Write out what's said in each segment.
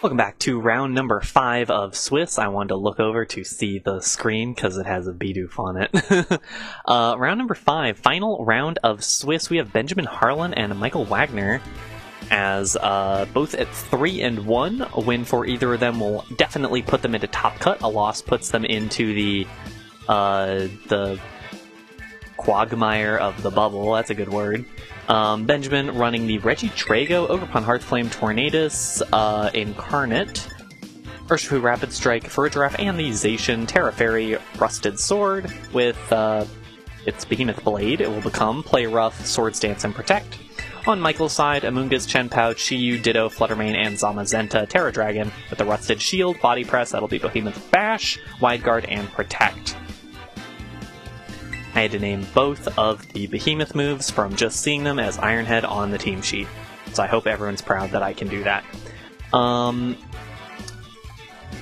Welcome back to round number 5 of Swiss. I wanted to look over to see the screen because it has a Bidoof on it. Round number 5, final round of Swiss. We have Benjamin Harlan and Michael Wagner as both at 3-1. A win for either of them will definitely put them into top cut. A loss puts them into the quagmire of the bubble. That's a good word. Benjamin running the Reggie Drago, Ogerpon Hearthflame, Tornadus, Incarnate, Urshifu Rapid Strike, Furgiraffe, and the Zacian Terra Fairy Rusted Sword with its Behemoth Blade. It will become Play Rough, Swords Dance, and Protect. On Michael's side, Amoonguss, Chenpao, Chiyu, Ditto, Fluttermane, and Zamazenta Terra Dragon with the Rusted Shield, Body Press, that'll be Behemoth Bash, Wide Guard, and Protect. I had to name both of the Behemoth moves from just seeing them as Ironhead on the team sheet. So I hope everyone's proud that I can do that.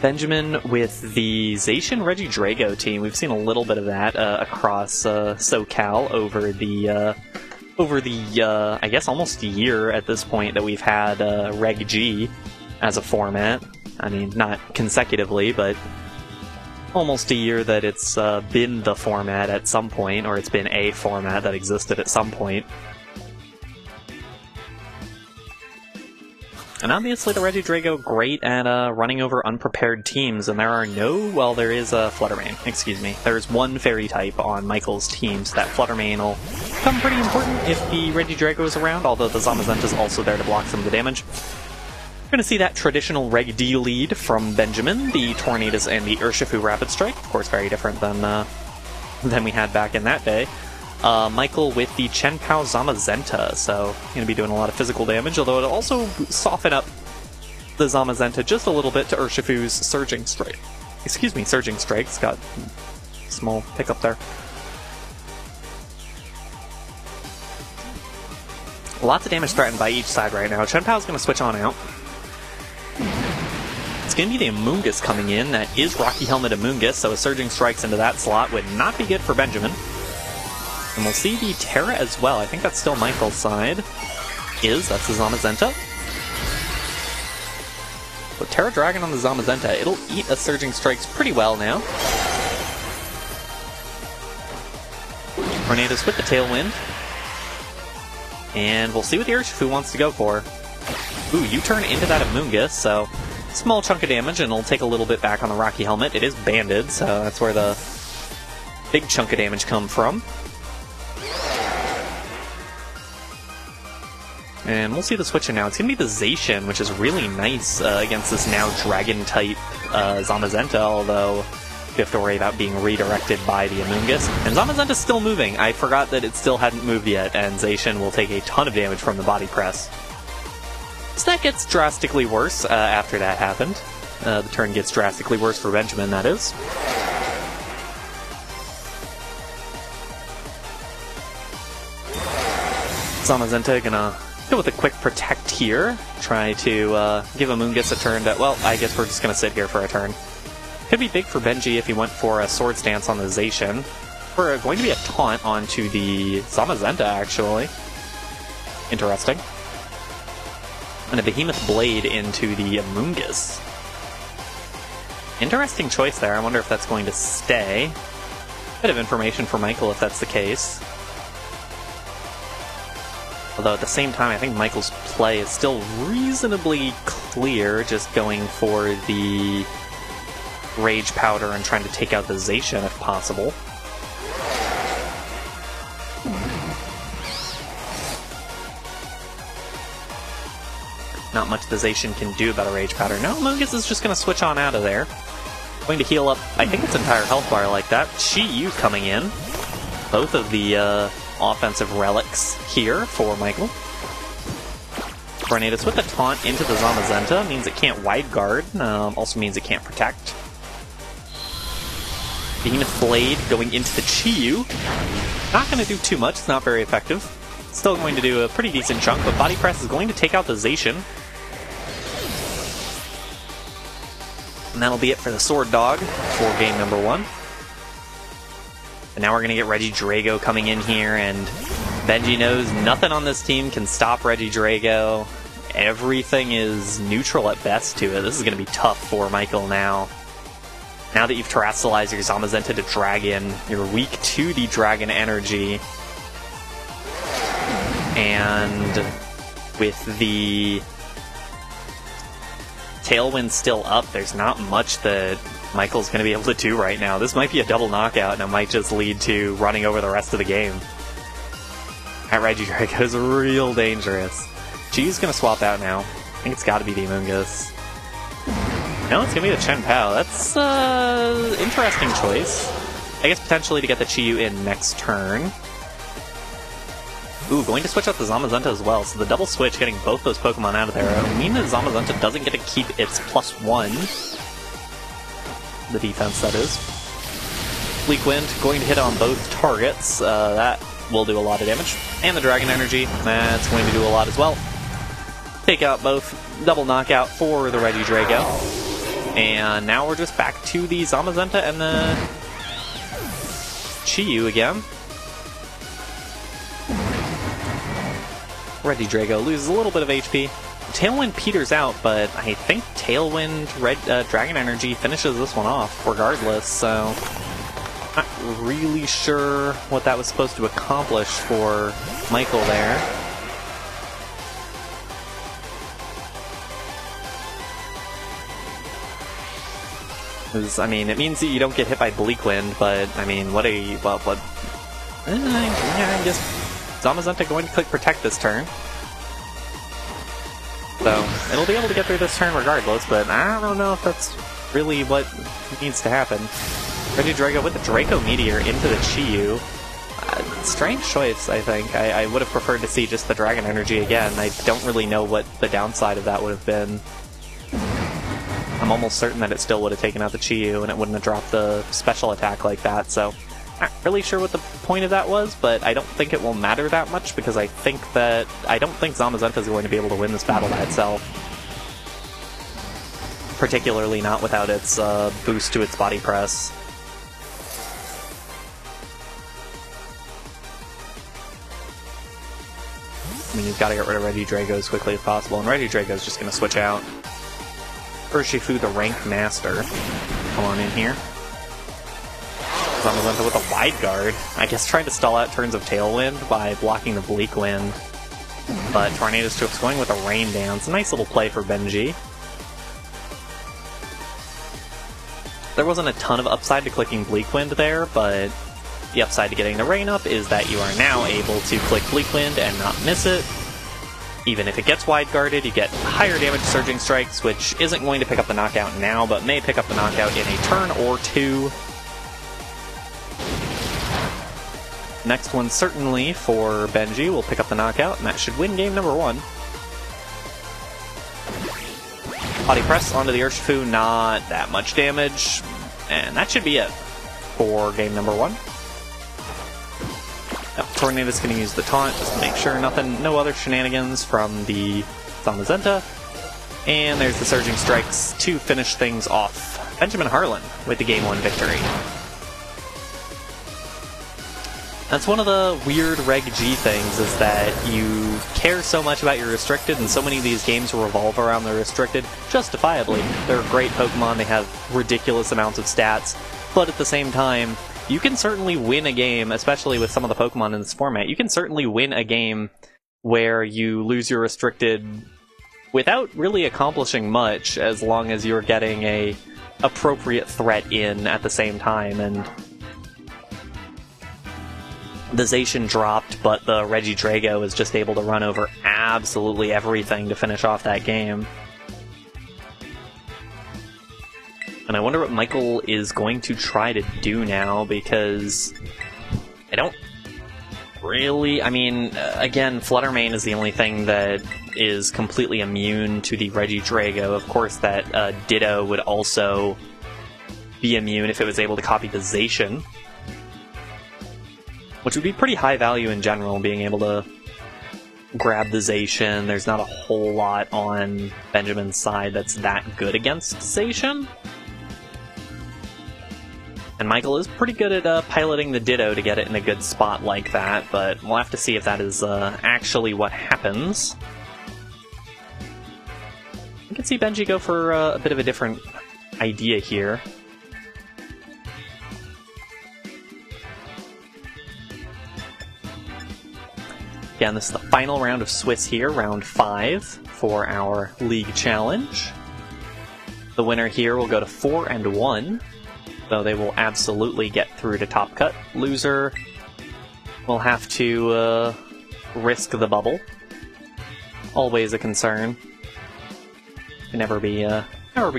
Benjamin with the Zacian Reggie Drago team. We've seen a little bit of that across SoCal over the I guess almost a year at this point that we've had Reg G as a format. I mean, not consecutively, but almost a year that it's been the format at some point, or it's been a format that existed at some point. And obviously the Reggie Drago great at running over unprepared teams, and there are no, well, there is a Fluttermane, excuse me. There's one Fairy type on Michael's team, so that Fluttermane will become pretty important if the Reggie Drago is around, although the Zamazenta is also there to block some of the damage. We're going to see that traditional Reg D lead from Benjamin, the Tornadus and the Urshifu Rapid Strike. Of course, very different than we had back in that day. Michael with the Chenpao Zamazenta, so going to be doing a lot of physical damage, although it'll also soften up the Zamazenta just a little bit to Urshifu's Surging Strike. Excuse me, Surging Strike's got a small hiccup there. Lots of damage threatened by each side right now. Chenpao's going to switch on out. It's going to be the Amoonguss coming in. That is Rocky Helmet Amoonguss, so a Surging Strikes into that slot would not be good for Benjamin. And we'll see the Terra as well. I think that's still Michael's side. That's the Zamazenta. So Terra Dragon on the Zamazenta. It'll eat a Surging Strikes pretty well now. Tornadus with the Tailwind. And we'll see what the Urshifu wants to go for. Ooh, you turn into that Amoonguss, so small chunk of damage, and it'll take a little bit back on the Rocky Helmet. It is banded, so that's where the big chunk of damage come from. And we'll see the switch in now. It's going to be the Zacian, which is really nice against this now Dragon-type Zamazenta, although you have to worry about being redirected by the Amoonguss. And Zamazenta's still moving. I forgot that it still hadn't moved yet, and Zacian will take a ton of damage from the Body Press. So that gets drastically worse after that happened. The turn gets drastically worse for Benjamin, that is. Zamazenta gonna go with a quick Protect here. Try to give Amoonguss a turn that, well, I guess we're just gonna sit here for a turn. Could be big for Benji if he went for a Swords Dance on the Zacian. We're going to be a taunt onto the Zamazenta, actually. Interesting. And a Behemoth Blade into the Amoonguss. Interesting choice there. I wonder if that's going to stay. Bit of information for Michael if that's the case. Although at the same time, I think Michael's play is still reasonably clear, just going for the Rage Powder and trying to take out the Zacian if possible. Not much the Zacian can do about a Rage Powder. No, Amoonguss is just going to switch on out of there. Going to heal up, I think, its entire health bar like that. Chiyu coming in. Both of the offensive relics here for Michael. Tornadus with the taunt into the Zamazenta. Means it can't Wide Guard. Also means it can't Protect. Behemoth Blade going into the Chiyu. Not going to do too much. It's not very effective. Still going to do a pretty decent chunk, but Body Press is going to take out the Zacian. And that'll be it for the Sword Dog for game number 1. And now we're going to get Reggie Drago coming in here, and Benji knows nothing on this team can stop Reggie Drago. everything is neutral at best to it. This is going to be tough for Michael now. Now that you've terrestrialized your Zamazenta to Dragon, you're weak to the Dragon energy. And with the Tailwind still up, there's not much that Michael's going to be able to do right now. This might be a double knockout, and it might just lead to running over the rest of the game. That Regidrago is real dangerous. G's going to swap out now. I think it's got to be the Amoonguss. No, it's going to be the Chen Pao. That's an interesting choice. I guess potentially to get the Chi-Yu in next turn. Ooh, going to switch out the Zamazenta as well, so the double switch getting both those Pokemon out of there. It'll mean that Zamazenta doesn't get to keep its +1. The defense, that is. Bleak Wind going to hit on both targets. That will do a lot of damage. And the Dragon Energy, that's going to do a lot as well. Take out both. Double knockout for the Regidrago. And now we're just back to the Zamazenta and the Chi-Yu again. Regidrago loses a little bit of HP. Tailwind peters out, but I think Tailwind Dragon Energy finishes this one off regardless, so not really sure what that was supposed to accomplish for Michael there. I mean, it means that you don't get hit by Bleak Wind, but I mean, I guess Zamazenta going to click Protect this turn. So, it'll be able to get through this turn regardless, but I don't know if that's really what needs to happen. Regidrago with the Draco Meteor into the Chi-Yu. Strange choice, I think. I would have preferred to see just the Dragon Energy again. I don't really know what the downside of that would have been. I'm almost certain that it still would have taken out the Chi-Yu and it wouldn't have dropped the special attack like that, so not really sure what the point of that was, but I don't think it will matter that much because I don't think Zamazenta is going to be able to win this battle by itself. Particularly not without its boost to its body press. I mean, you've got to get rid of Regidrago as quickly as possible, and Regidrago is just going to switch out. Urshifu, the Rank Master. Come on in here. Zamazenta with a Wide Guard. I guess trying to stall out turns of Tailwind by blocking the Bleak Wind. But Tornado Stroke's going with a Rain Dance. Nice little play for Benji. There wasn't a ton of upside to clicking Bleak Wind there, but the upside to getting the Rain up is that you are now able to click Bleak Wind and not miss it. Even if it gets wide guarded, you get higher damage Surging Strikes, which isn't going to pick up the knockout now, but may pick up the knockout in a turn or two. Next one certainly for Benji will pick up the knockout, and that should win game number 1. Body Press onto the Urshifu, not that much damage, and that should be it for game number 1. Tornado's going to use the taunt just to make sure no other shenanigans from the Zamazenta. And there's the Surging Strikes to finish things off. Benjamin Harlan with the game 1 victory. That's one of the weird Reg G things, is that you care so much about your restricted, and so many of these games revolve around the restricted, justifiably. They're great Pokemon, they have ridiculous amounts of stats, but at the same time, you can certainly win a game, especially with some of the Pokemon in this format. You can certainly win a game where you lose your restricted without really accomplishing much, as long as you're getting a appropriate threat in at the same time. And the Zacian dropped, but the Regidrago is just able to run over absolutely everything to finish off that game. And I wonder what Michael is going to try to do now, because I don't really... I mean, again, Fluttermane is the only thing that is completely immune to the Regidrago. Of course, that Ditto would also be immune if it was able to copy the Zacian, which would be pretty high value in general, being able to grab the Zacian. There's not a whole lot on Benjamin's side that's that good against Zacian. And Michael is pretty good at piloting the Ditto to get it in a good spot like that, but we'll have to see if that is actually what happens. I can see Benji go for a bit of a different idea here. Again, this is the final round of Swiss here, round 5 for our league challenge. The winner here will go to 4-1, so they will absolutely get through to Top Cut. Loser will have to risk the bubble. Always a concern. You never be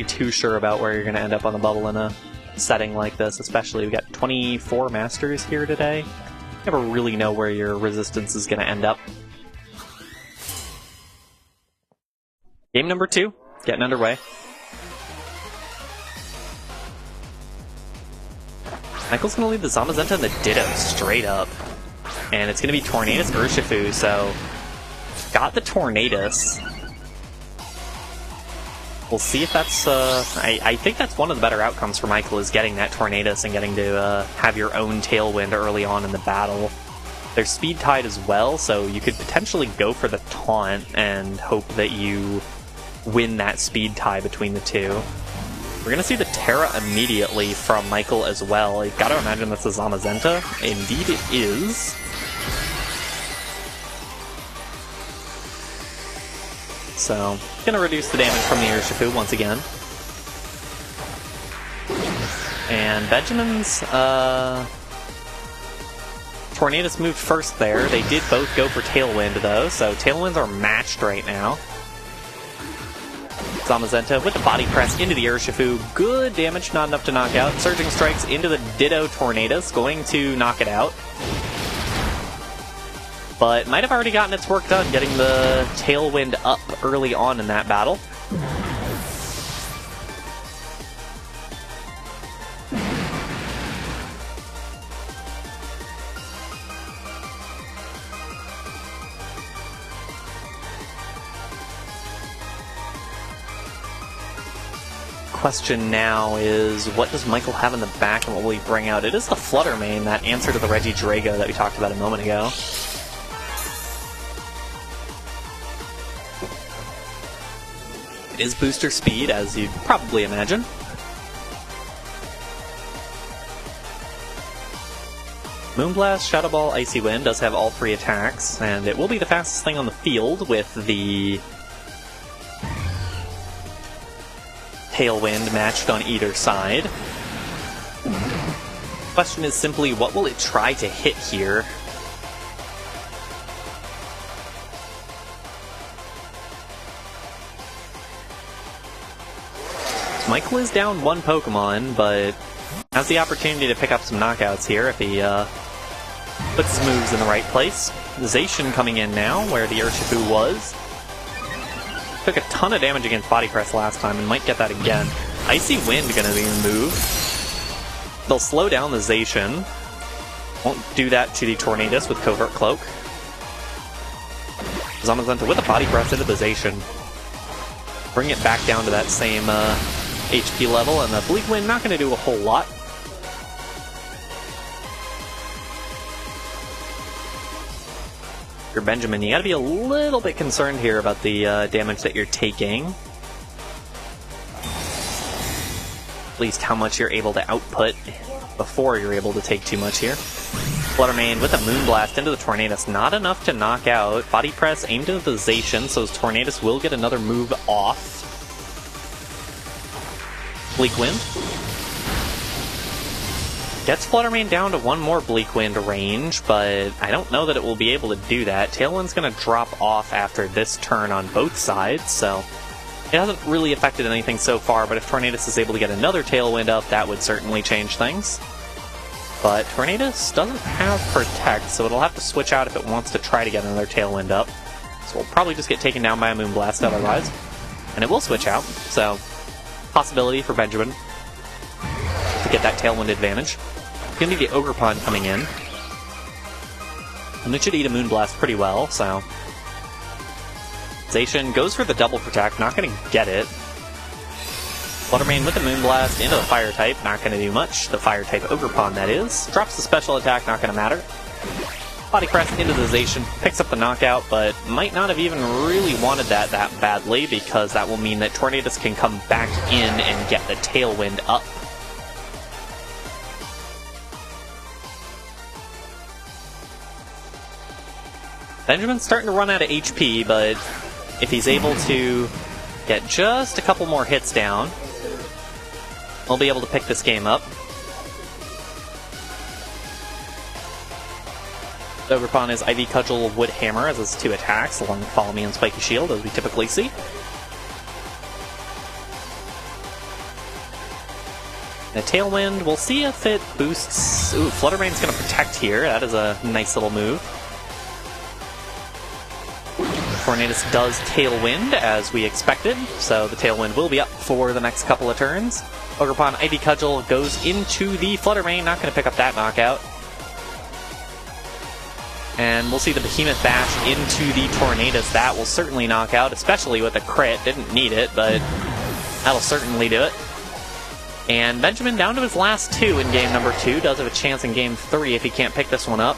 too sure about where you're going to end up on the bubble in a setting like this, especially we've got 24 Masters here today. You never really know where your resistance is going to end up. Game number 2, getting underway. Michael's going to lead the Zamazenta and the Ditto straight up. And it's going to be Tornadus Urshifu, so got the Tornadus. We'll see if that's... I think that's one of the better outcomes for Michael, is getting that Tornadus and getting to have your own Tailwind early on in the battle. They're speed tied as well, so you could potentially go for the taunt and hope that you win that speed tie between the two. We're going to see the Terra immediately from Michael as well. You've got to imagine that's a Zamazenta. Indeed it is. So, going to reduce the damage from the Urshifu once again. And Benjamin's Tornadus moved first there. They did both go for Tailwind though, so Tailwinds are matched right now. Zamazenta with the body press into the Urshifu. Good damage, not enough to knock out. Surging Strikes into the Ditto Tornadus, going to knock it out. But might have already gotten its work done, getting the Tailwind up early on in that battle. Question now is, what does Michael have in the back and what will he bring out? It is the Flutter Mane, that answer to the Regidrago that we talked about a moment ago. It is booster speed, as you'd probably imagine. Moonblast, Shadow Ball, Icy Wind does have all 3 attacks, and it will be the fastest thing on the field with the Tailwind matched on either side. Question is simply, what will it try to hit here? Michael is down 1 Pokemon, but has the opportunity to pick up some knockouts here if he puts his moves in the right place. Zacian coming in now, where the Urshifu was. Took a ton of damage against Body Press last time and might get that again. Icy Wind gonna be the move. They'll slow down the Zacian. Won't do that to the Tornadus with Covert Cloak. Zamazenta with a Body Press into the Zacian. Bring it back down to that same HP level, and the Bleak Wind not going to do a whole lot. You're Benjamin, you got to be a little bit concerned here about the damage that you're taking. At least how much you're able to output before you're able to take too much here. Flutter Mane with a Moonblast into the Tornadus, not enough to knock out. Body Press aimed into the Zacian, so Tornadus will get another move off. Bleak Wind. Gets Flutter Mane down to 1 more Bleak Wind range, but I don't know that it will be able to do that. Tailwind's going to drop off after this turn on both sides, so it hasn't really affected anything so far, but if Tornadus is able to get another Tailwind up, that would certainly change things. But Tornadus doesn't have Protect, so it'll have to switch out if it wants to try to get another Tailwind up. So we'll probably just get taken down by a Moonblast otherwise. And it will switch out, so possibility for Benjamin to get that Tailwind advantage. Gonna need the Ogerpon coming in. And it should eat a Moonblast pretty well, so Zacian goes for the double protect, not gonna get it. Flutter Mane with the Moonblast into the Fire type, not gonna do much. The Fire type Ogerpon, that is. Drops the special attack, not gonna matter. Body press into the Zacian, picks up the knockout, but might not have even really wanted that badly, because that will mean that Tornadus can come back in and get the Tailwind up. Benjamin's starting to run out of HP, but if he's able to get just a couple more hits down, we'll be able to pick this game up. Over upon his Ivy Cudgel Wood Hammer as his 2 attacks, along with Follow Me and Spiky Shield, as we typically see. The Tailwind, we'll see if it boosts... Ooh, Flutter Mane's going to protect here. That is a nice little move. Tornadus does Tailwind, as we expected, so the Tailwind will be up for the next couple of turns. Ogerpon Ivy Cudgel goes into the Flutter Mane, not going to pick up that knockout. And we'll see the Behemoth Bash into the Tornadus. That will certainly knock out, especially with a crit. Didn't need it, but that'll certainly do it. And Benjamin down to his last 2 in game number 2. Does have a chance in game 3 if he can't pick this one up.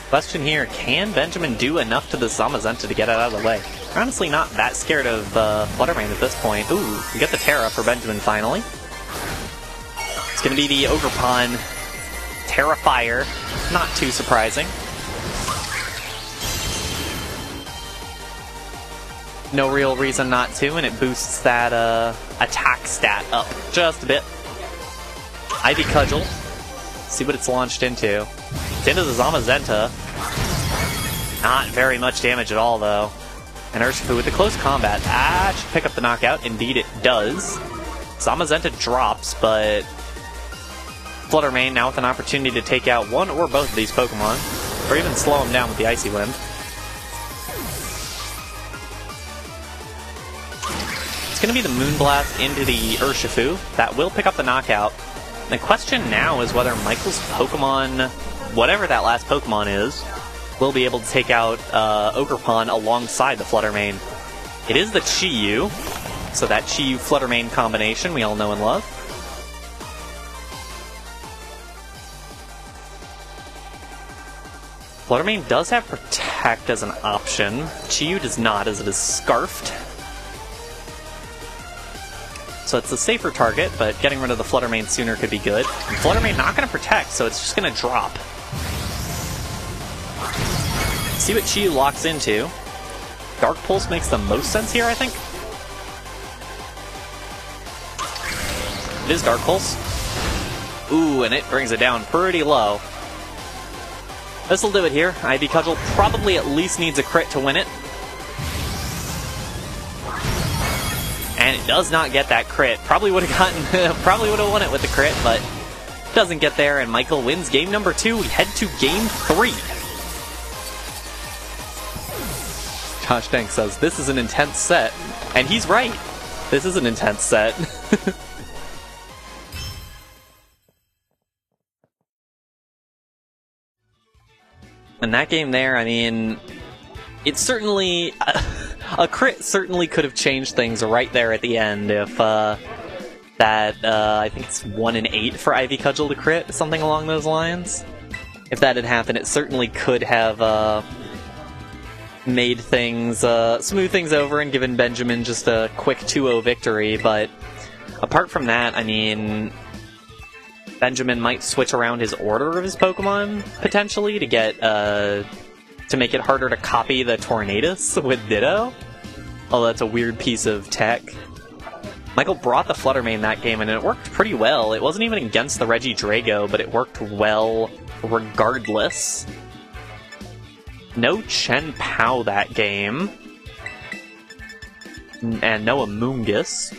Question here, can Benjamin do enough to the Zamazenta to get it out of the way? I'm honestly not that scared of Flutter Mane at this point. Ooh, we get the Terra for Benjamin finally. It's going to be the Ogerpon Terrifier. Not too surprising. No real reason not to, and it boosts that attack stat up just a bit. Ivy Cudgel. See what it's launched into. It's into the Zamazenta. Not very much damage at all, though. And Urshifu with the close combat. Should pick up the knockout. Indeed it does. Zamazenta drops, but Flutter Mane now with an opportunity to take out one or both of these Pokemon, or even slow them down with the Icy Wind. It's going to be the Moonblast into the Urshifu. That will pick up the knockout. The question now is whether Michael's Pokemon, whatever that last Pokemon is, will be able to take out Ogerpon alongside the Flutter Mane. It is the Chi-Yu, so that Chi-Yu Flutter Mane combination we all know and love. Flutter Mane does have Protect as an option. Chi-Yu does not, as it is Scarfed. So it's a safer target, but getting rid of the Flutter Mane sooner could be good. And Flutter Mane not going to protect, so it's just going to drop. See what Chi locks into. Dark Pulse makes the most sense here, I think. It is Dark Pulse. Ooh, and it brings it down pretty low. This'll do it here. Ivy Cudgel probably at least needs a crit to win it. And it does not get that crit. Probably would have gotten, probably would have won it with the crit, but doesn't get there. And Michael wins game number 2. We head to game 3. Josh Dank says this is an intense set, and he's right. This is an intense set. And that game there, I mean, it certainly... a crit certainly could have changed things right there at the end if I think it's 1 in 8 for Ivy Cudgel to crit, something along those lines. If that had happened, it certainly could have made things, smooth things over and given Benjamin just a quick 2-0 victory, but apart from that, I mean, Benjamin might switch around his order of his Pokemon, potentially, to get, to make it harder to copy the Tornadus with Ditto. Although that's a weird piece of tech. Michael brought the Flutter Mane that game, and it worked pretty well. It wasn't even against the Regidrago, but it worked well regardless. No Chen Pao that game. And no Amoonguss.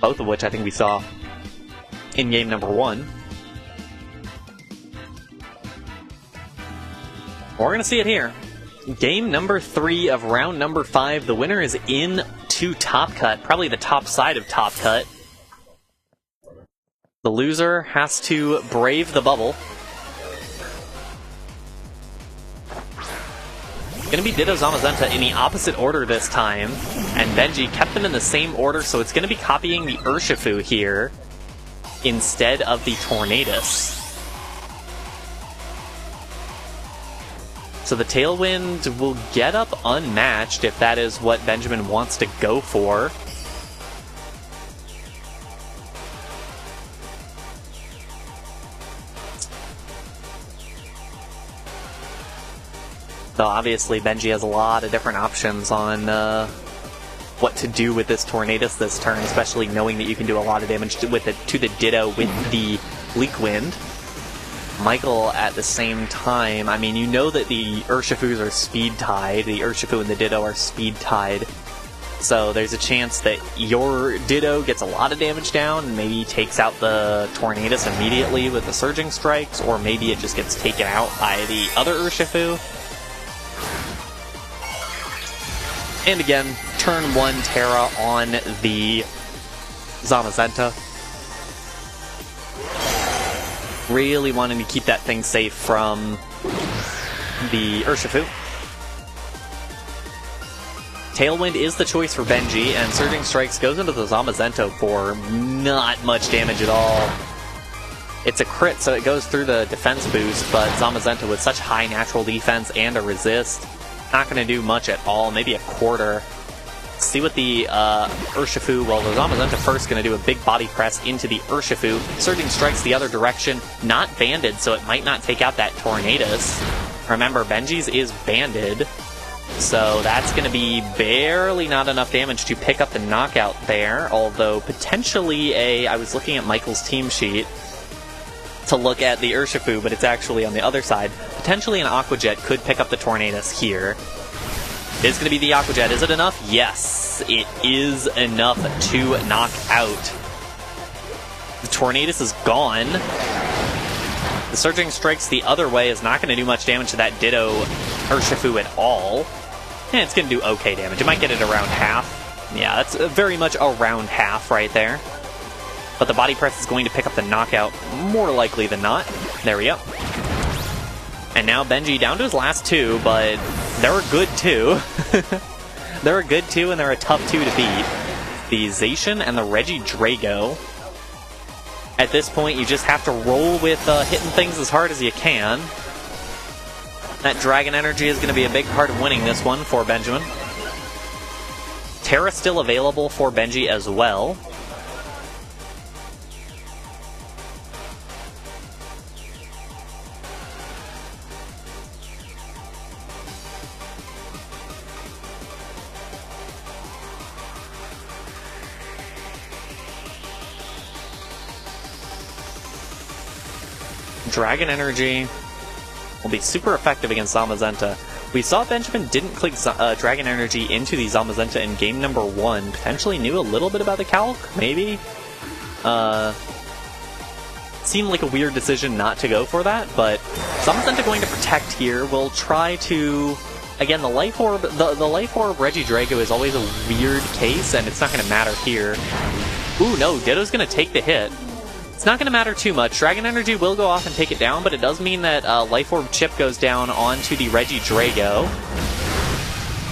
Both of which I think we saw in game number 1. We're going to see it here. Game number 3 of round number 5. The winner is in to Top Cut. Probably the top side of Top Cut. The loser has to brave the bubble. going to be Ditto Zamazenta in the opposite order this time, and Benji kept them in the same order, so it's going to be copying the Urshifu here instead of the Tornadus. So the Tailwind will get up unmatched if that is what Benjamin wants to go for. Though obviously Benji has a lot of different options on what to do with this Tornadus this turn, especially knowing that you can do a lot of damage to the Ditto with the Bleak Wind. Michael, at the same time, I mean, you know that the Urshifus are speed-tied, the Urshifu and the Ditto are speed-tied, so there's a chance that your Ditto gets a lot of damage down and maybe takes out the Tornadus immediately with the Surging Strikes, or maybe it just gets taken out by the other Urshifu. And again, turn 1 Terra on the Zamazenta. Really wanting to keep that thing safe from the Urshifu. Tailwind is the choice for Benji, and Surging Strikes goes into the Zamazenta for not much damage at all. It's a crit, so it goes through the defense boost, but Zamazenta with such high natural defense and a resist, not going to do much at all, maybe a quarter. See what the Urshifu, well, the Zamazenta first going to do a big body press into the Urshifu. Surging Strikes the other direction, not banded, so it might not take out that Tornadus. Remember, Benji's is banded, so that's going to be barely not enough damage to pick up the knockout there, although potentially I was looking at Michael's team sheet to look at the Urshifu, but it's actually on the other side. Potentially an Aqua Jet could pick up the Tornadus here. It's going to be the Aqua Jet. Is it enough? Yes, it is enough to knock out. The Tornadus is gone. The Surging Strikes the other way is not going to do much damage to that Ditto Urshifu at all. And it's going to do okay damage. It might get it around half. Yeah, that's very much around half right there. But the body press is going to pick up the knockout more likely than not. There we go. And now Benji down to his last 2, but they're a good 2. They're a good 2, and they're a tough 2 to beat. The Zacian and the Regidrago. At this point, you just have to roll with hitting things as hard as you can. That Dragon Energy is going to be a big part of winning this one for Benjamin. Terra still available for Benji as well. Dragon Energy will be super effective against Zamazenta. We saw Benjamin didn't click Dragon Energy into the Zamazenta in game number 1. Potentially knew a little bit about the calc, maybe? Seemed like a weird decision not to go for that, but Zamazenta going to protect here. We'll try to... Again, the Life Orb, the Life Orb Regidrago is always a weird case, and it's not going to matter here. Ooh, no, Ditto's going to take the hit. It's not going to matter too much. Dragon Energy will go off and take it down, but it does mean that Life Orb Chip goes down onto the Regidrago.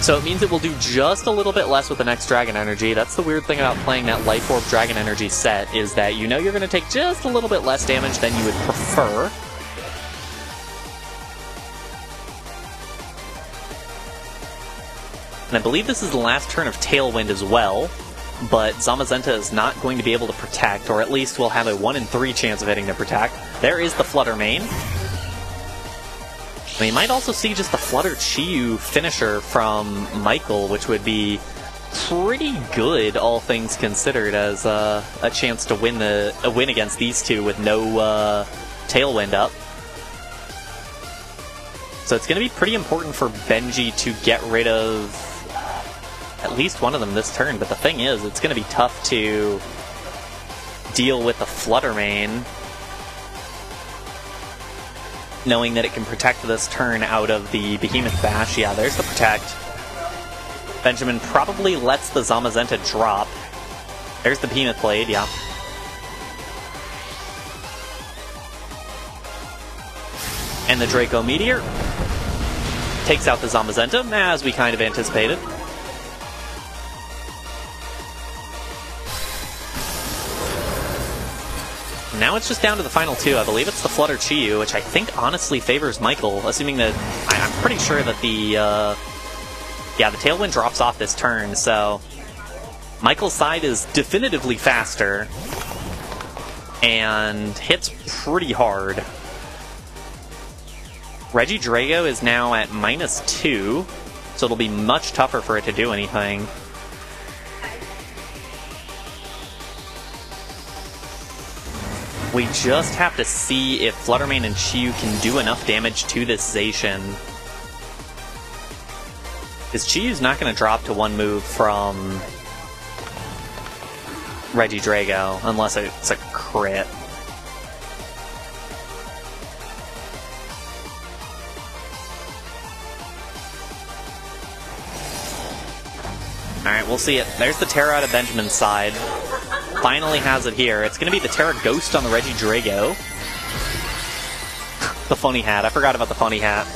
So it means it will do just a little bit less with the next Dragon Energy. That's the weird thing about playing that Life Orb Dragon Energy set, is that you know you're going to take just a little bit less damage than you would prefer. And I believe this is the last turn of Tailwind as well. But Zamazenta is not going to be able to protect, or at least will have a 1 in 3 chance of hitting to protect. There is the Flutter Mane. And you might also see just the Flutter Chiyu finisher from Michael, which would be pretty good, all things considered, as a chance to win against these two with no Tailwind up. So it's going to be pretty important for Benji to get rid of at least one of them this turn, but the thing is, it's going to be tough to deal with the Flutter Mane, knowing that it can protect this turn out of the Behemoth Bash. Yeah, there's the protect. Benjamin probably lets the Zamazenta drop. There's the Behemoth Blade, yeah. And the Draco Meteor. takes out the Zamazenta, as we kind of anticipated. Now it's just down to the final two. I believe it's the Flutter Chi-Yu, which I think honestly favors Michael, assuming that... I'm pretty sure that the Tailwind drops off this turn, so... Michael's side is definitively faster, and hits pretty hard. Regidrago is now at -2, so it'll be much tougher for it to do anything. We just have to see if Fluttermane and Chi-Yu can do enough damage to this Zacian. Because Chi-Yu's not going to drop to one move from Regidrago, unless it's a crit. Alright, we'll see it. There's the Terra out of Benjamin's side. Finally has it here. It's going to be the Terra Ghost on the Regidrago. The funny hat. I forgot about the funny hat.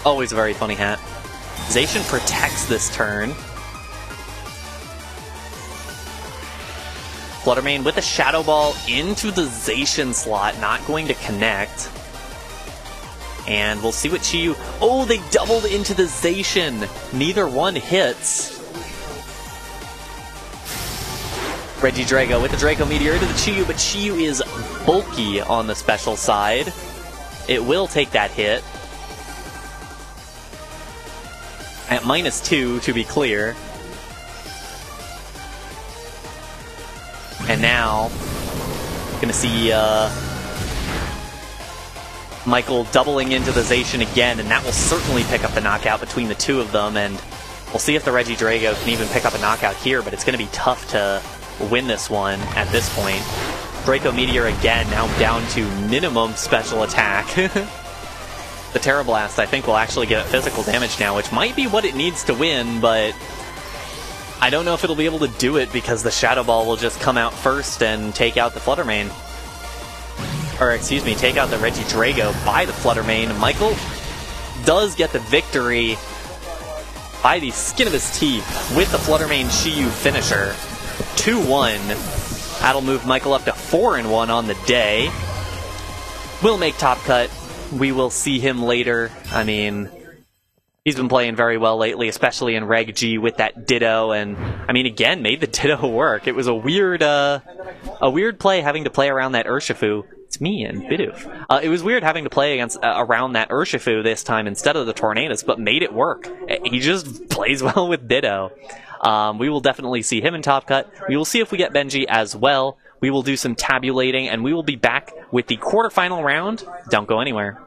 Always a very funny hat. Zacian protects this turn. Fluttermane with a Shadow Ball into the Zacian slot. Not going to connect. And we'll see what Chi-Yu... Oh, they doubled into the Zacian! Neither one hits. Regidrago with the Draco Meteor into the Chi-Yu, but Chi-Yu is bulky on the special side. It will take that hit. At -2, to be clear. And now, gonna see Michael doubling into the Zacian again, and that will certainly pick up the knockout between the two of them, and we'll see if the Regidrago can even pick up a knockout here, but it's gonna be tough to win this one at this point. Draco Meteor again, now down to minimum special attack. The Terra Blast, I think, will actually give it physical damage now, which might be what it needs to win, but I don't know if it'll be able to do it because the Shadow Ball will just come out first and take out the Fluttermane. Or, excuse me, take out the Regidrago by the Fluttermane. Michael does get the victory by the skin of his teeth with the Fluttermane Chi-Yu finisher. 2-1. That'll move Michael up to 4-1 on the day. Will make Top Cut. We will see him later. I mean, he's been playing very well lately, especially in Reg G with that Ditto, and I mean, again, made the Ditto work. It was a weird play having to play around that Urshifu. It's me and Bidoof. It was weird having to play against around that Urshifu this time instead of the Tornadus, but made it work. He just plays well with Ditto. We will definitely see him in Top Cut. We will see if we get Benji as well. We will do some tabulating, and we will be back with the quarterfinal round. Don't go anywhere.